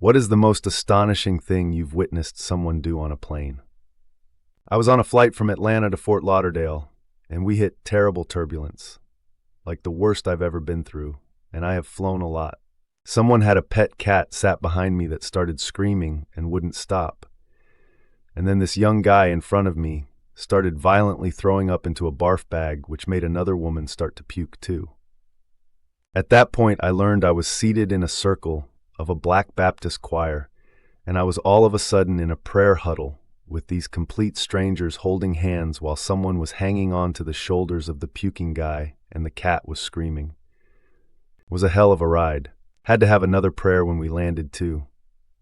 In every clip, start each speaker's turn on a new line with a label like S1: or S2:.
S1: What is the most astonishing thing you've witnessed someone do on a plane? I was on a flight from Atlanta to Fort Lauderdale, and we hit terrible turbulence, like the worst I've ever been through, and I have flown a lot. Someone had a pet cat sat behind me that started screaming and wouldn't stop. And then this young guy in front of me started violently throwing up into a barf bag, which made another woman start to puke too. At that point, I learned I was seated in a circle of a Black Baptist choir, and I was all of a sudden in a prayer huddle with these complete strangers holding hands while someone was hanging on to the shoulders of the puking guy and the cat was screaming. It was a hell of a ride. Had to have another prayer when we landed too,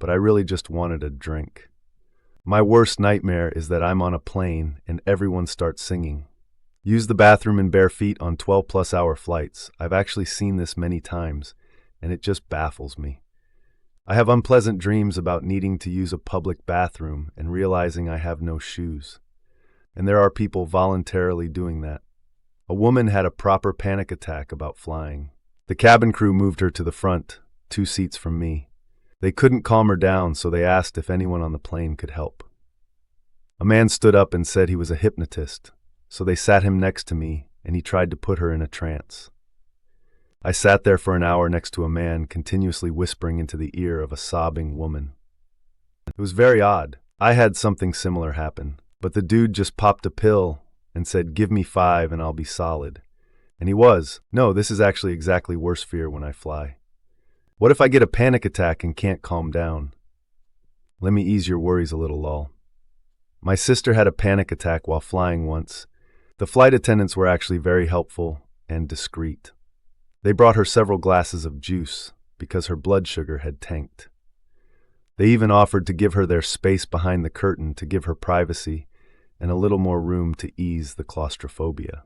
S1: but I really just wanted a drink. My worst nightmare is that I'm on a plane and everyone starts singing. Use the bathroom in bare feet on 12-plus-hour flights. I've actually seen this many times, and it just baffles me. I have unpleasant dreams about needing to use a public bathroom and realizing I have no shoes. And there are people voluntarily doing that. A woman had a proper panic attack about flying. The cabin crew moved her to the front, 2 seats from me. They couldn't calm her down, so they asked if anyone on the plane could help. A man stood up and said he was a hypnotist, so they sat him next to me, and he tried to put her in a trance. I sat there for an hour next to a man continuously whispering into the ear of a sobbing woman. It was very odd. I had something similar happen, but the dude just popped a pill and said, "Give me 5 and I'll be solid." And he was. No, this is actually exactly worse fear when I fly. What if I get a panic attack and can't calm down? Let me ease your worries a little, lol. My sister had a panic attack while flying once. The flight attendants were actually very helpful and discreet. They brought her several glasses of juice because her blood sugar had tanked. They even offered to give her their space behind the curtain to give her privacy and a little more room to ease the claustrophobia.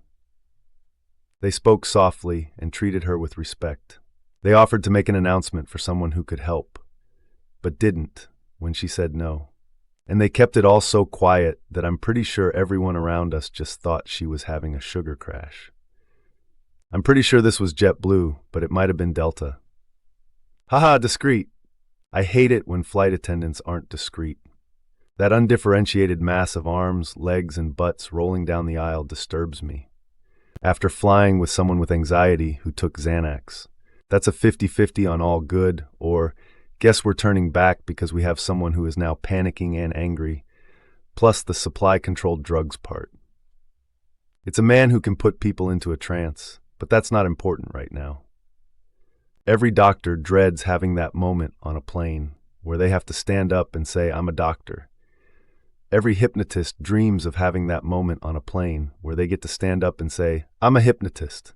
S1: They spoke softly and treated her with respect. They offered to make an announcement for someone who could help, but didn't when she said no. And they kept it all so quiet that I'm pretty sure everyone around us just thought she was having a sugar crash. I'm pretty sure this was JetBlue, but it might have been Delta. Haha, discreet. I hate it when flight attendants aren't discreet. That undifferentiated mass of arms, legs, and butts rolling down the aisle disturbs me. After flying with someone with anxiety who took Xanax, that's a 50-50 on all good, or guess we're turning back because we have someone who is now panicking and angry, plus the supply-controlled drugs part. It's a man who can put people into a trance, but that's not important right now. Every doctor dreads having that moment on a plane where they have to stand up and say, "I'm a doctor." Every hypnotist dreams of having that moment on a plane where they get to stand up and say, "I'm a hypnotist."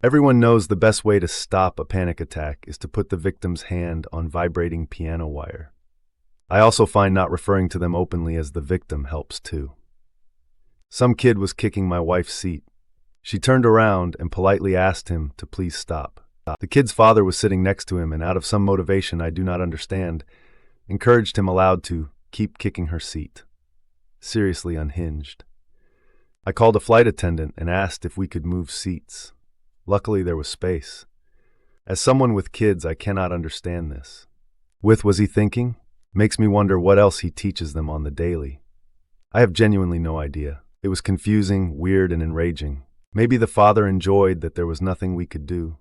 S1: Everyone knows the best way to stop a panic attack is to put the victim's hand on vibrating piano wire. I also find not referring to them openly as the victim helps too. Some kid was kicking my wife's seat. She turned around and politely asked him to please stop. The kid's father was sitting next to him and out of some motivation I do not understand, encouraged him aloud to keep kicking her seat. Seriously unhinged. I called a flight attendant and asked if we could move seats. Luckily there was space. As someone with kids, I cannot understand this. Was he thinking? Makes me wonder what else he teaches them on the daily. I have genuinely no idea. It was confusing, weird, and enraging. Maybe the father enjoyed that there was nothing we could do.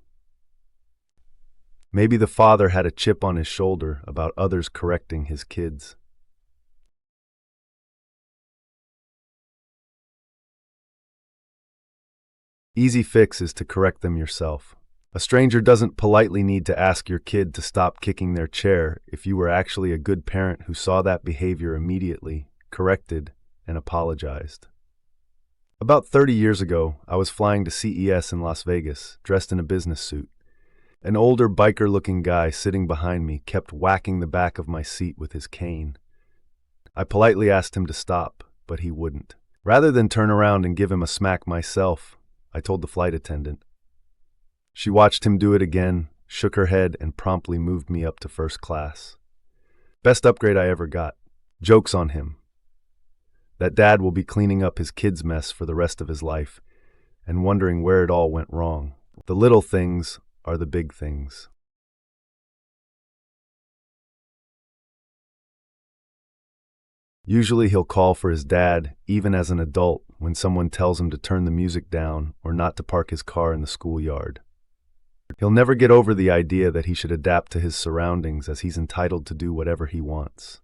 S1: Maybe the father had a chip on his shoulder about others correcting his kids. Easy fix is to correct them yourself. A stranger doesn't politely need to ask your kid to stop kicking their chair if you were actually a good parent who saw that behavior immediately, corrected, and apologized. About 30 years ago, I was flying to CES in Las Vegas, dressed in a business suit. An older biker-looking guy sitting behind me kept whacking the back of my seat with his cane. I politely asked him to stop, but he wouldn't. Rather than turn around and give him a smack myself, I told the flight attendant. She watched him do it again, shook her head, and promptly moved me up to first class. Best upgrade I ever got. Joke's on him. That dad will be cleaning up his kid's mess for the rest of his life and wondering where it all went wrong. The little things are the big things. Usually he'll call for his dad, even as an adult, when someone tells him to turn the music down or not to park his car in the schoolyard. He'll never get over the idea that he should adapt to his surroundings as he's entitled to do whatever he wants.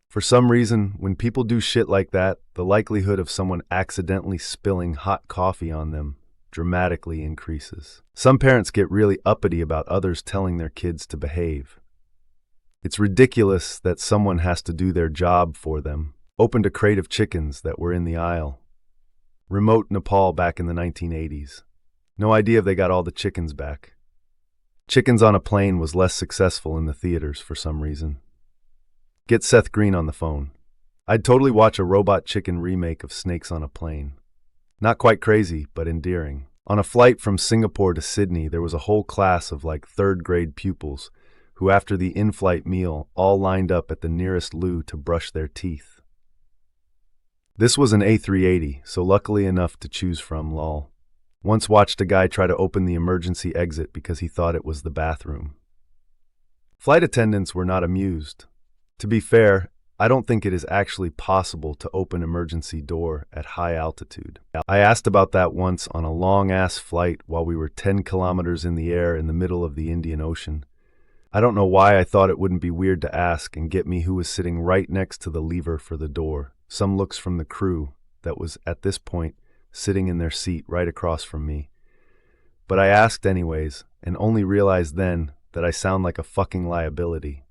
S1: For some reason, when people do shit like that, the likelihood of someone accidentally spilling hot coffee on them dramatically increases. Some parents get really uppity about others telling their kids to behave. It's ridiculous that someone has to do their job for them. Opened a crate of chickens that were in the aisle. Remote Nepal back in the 1980s. No idea if they got all the chickens back. Chickens on a Plane was less successful in the theaters for some reason. Get Seth Green on the phone. I'd totally watch a Robot Chicken remake of Snakes on a Plane. Not quite crazy, but endearing. On a flight from Singapore to Sydney, there was a whole class of like third-grade pupils who, after the in-flight meal, all lined up at the nearest loo to brush their teeth. This was an A380, so luckily enough to choose from, lol. Once watched a guy try to open the emergency exit because he thought it was the bathroom. Flight attendants were not amused. To be fair, I don't think it is actually possible to open emergency door at high altitude. I asked about that once on a long-ass flight while we were 10 kilometers in the air in the middle of the Indian Ocean. I don't know why I thought it wouldn't be weird to ask and get me who was sitting right next to the lever for the door. Some looks from the crew that was, at this point, sitting in their seat right across from me. But I asked anyways, and only realized then that I sound like a fucking liability.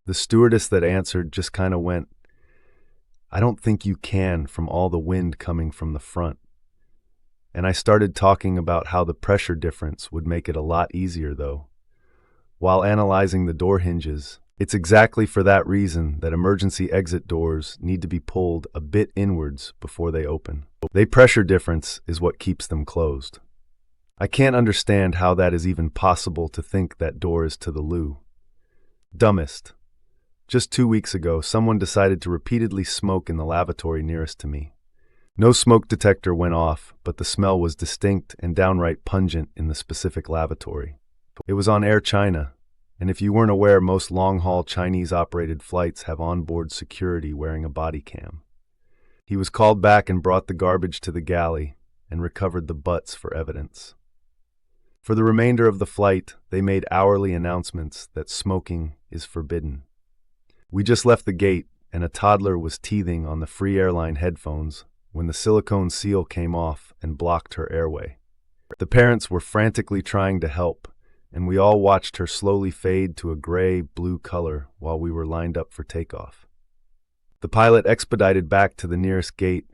S1: The stewardess that answered just kind of went, "I don't think you can from all the wind coming from the front." And I started talking about how the pressure difference would make it a lot easier though. While analyzing the door hinges, it's exactly for that reason that emergency exit doors need to be pulled a bit inwards before they open. The pressure difference is what keeps them closed. I can't understand how that is even possible to think that door is to the loo. Dumbest. Just 2 weeks ago, someone decided to repeatedly smoke in the lavatory nearest to me. No smoke detector went off, but the smell was distinct and downright pungent in the specific lavatory. It was on Air China, and if you weren't aware, most long-haul Chinese-operated flights have onboard security wearing a body cam. He was called back and brought the garbage to the galley and recovered the butts for evidence. For the remainder of the flight, they made hourly announcements that smoking is forbidden. We just left the gate, and a toddler was teething on the free airline headphones when the silicone seal came off and blocked her airway. The parents were frantically trying to help, and we all watched her slowly fade to a gray-blue color while we were lined up for takeoff. The pilot expedited back to the nearest gate,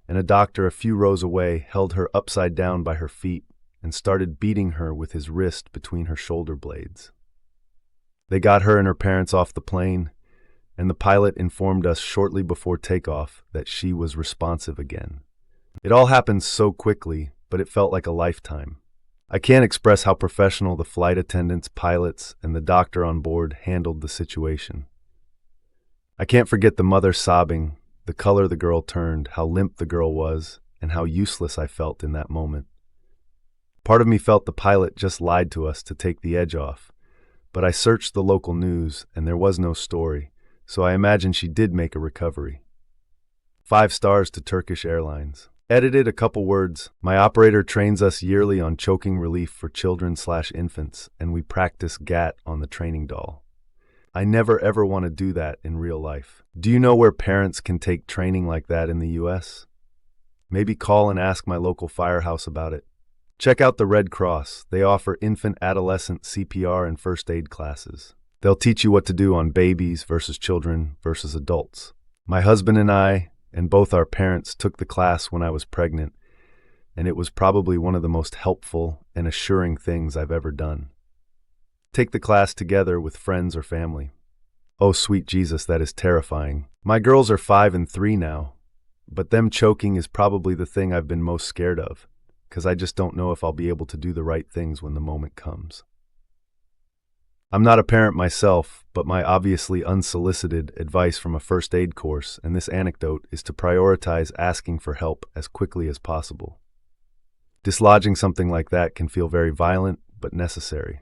S1: and a doctor a few rows away held her upside down by her feet and started beating her with his wrist between her shoulder blades. They got her and her parents off the plane, and the pilot informed us shortly before takeoff that she was responsive again. It all happened so quickly, but it felt like a lifetime. I can't express how professional the flight attendants, pilots, and the doctor on board handled the situation. I can't forget the mother sobbing, the color the girl turned, how limp the girl was, and how useless I felt in that moment. Part of me felt the pilot just lied to us to take the edge off, but I searched the local news and there was no story, so I imagine she did make a recovery. 5 stars to Turkish Airlines. Edited a couple words. My operator trains us yearly on choking relief for children/infants, and we practice GAT on the training doll. I never ever want to do that in real life. Do you know where parents can take training like that in the US? Maybe call and ask my local firehouse about it. Check out the Red Cross. They offer infant-adolescent CPR and first aid classes. They'll teach you what to do on babies versus children versus adults. My husband and I, and both our parents, took the class when I was pregnant, and it was probably one of the most helpful and assuring things I've ever done. Take the class together with friends or family. Oh, sweet Jesus, that is terrifying. My girls are 5 and 3 now, but them choking is probably the thing I've been most scared of, because I just don't know if I'll be able to do the right things when the moment comes. I'm not a parent myself, but my obviously unsolicited advice from a first aid course and this anecdote is to prioritize asking for help as quickly as possible. Dislodging something like that can feel very violent, but necessary.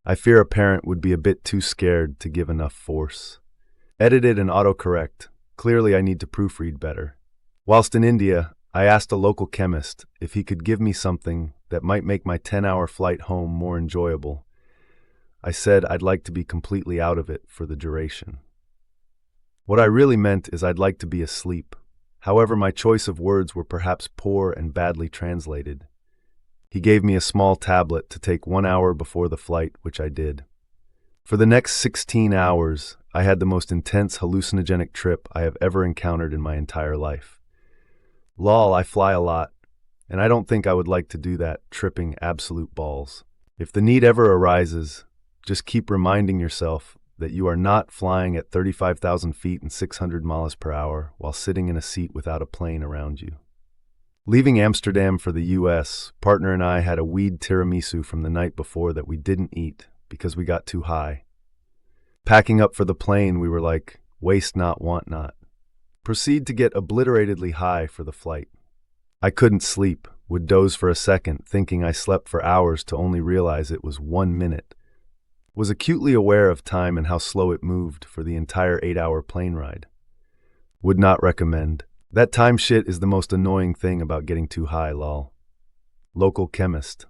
S1: I fear a parent would be a bit too scared to give enough force. Edited and autocorrect. Clearly I need to proofread better. Whilst in India, I asked a local chemist if he could give me something that might make my 10-hour flight home more enjoyable. I said I'd like to be completely out of it for the duration. What I really meant is I'd like to be asleep. However, my choice of words were perhaps poor and badly translated. He gave me a small tablet to take 1 hour before the flight, which I did. For the next 16 hours, I had the most intense hallucinogenic trip I have ever encountered in my entire life. Lol, I fly a lot, and I don't think I would like to do that, tripping absolute balls. If the need ever arises, just keep reminding yourself that you are not flying at 35,000 feet and 600 miles per hour while sitting in a seat without a plane around you. Leaving Amsterdam for the US, partner and I had a weed tiramisu from the night before that we didn't eat because we got too high. Packing up for the plane, we were like, waste not, want not. Proceed to get obliteratedly high for the flight. I couldn't sleep, would doze for a second, thinking I slept for hours to only realize it was 1 minute. Was acutely aware of time and how slow it moved for the entire 8-hour plane ride. Would not recommend. That time shit is the most annoying thing about getting too high, lol. Local chemist.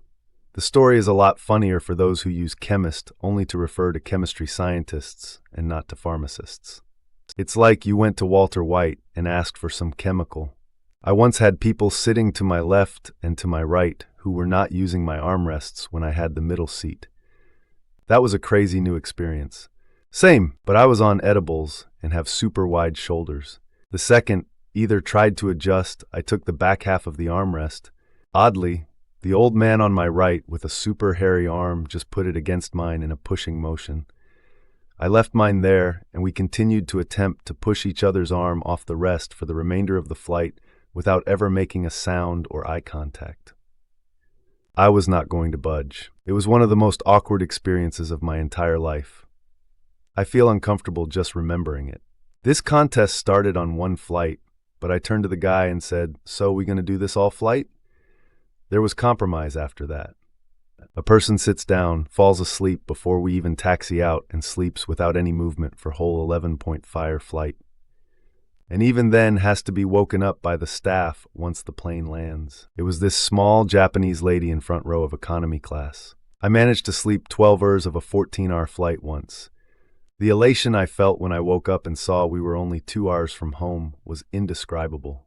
S1: The story is a lot funnier for those who use chemist only to refer to chemistry scientists and not to pharmacists. It's like you went to Walter White and asked for some chemical. I once had people sitting to my left and to my right who were not using my armrests when I had the middle seat. That was a crazy new experience. Same, but I was on edibles and have super wide shoulders. The second either tried to adjust, I took the back half of the armrest. Oddly, the old man on my right with a super hairy arm just put it against mine in a pushing motion. I left mine there, and we continued to attempt to push each other's arm off the rest for the remainder of the flight without ever making a sound or eye contact. I was not going to budge. It was one of the most awkward experiences of my entire life. I feel uncomfortable just remembering it. This contest started on one flight, but I turned to the guy and said, "So we gonna do this all flight?" There was compromise after that. A person sits down, falls asleep before we even taxi out, and sleeps without any movement for whole 11.5 flight. And even then has to be woken up by the staff once the plane lands. It was this small Japanese lady in front row of economy class. I managed to sleep 12 hours of a 14-hour flight once. The elation I felt when I woke up and saw we were only 2 hours from home was indescribable.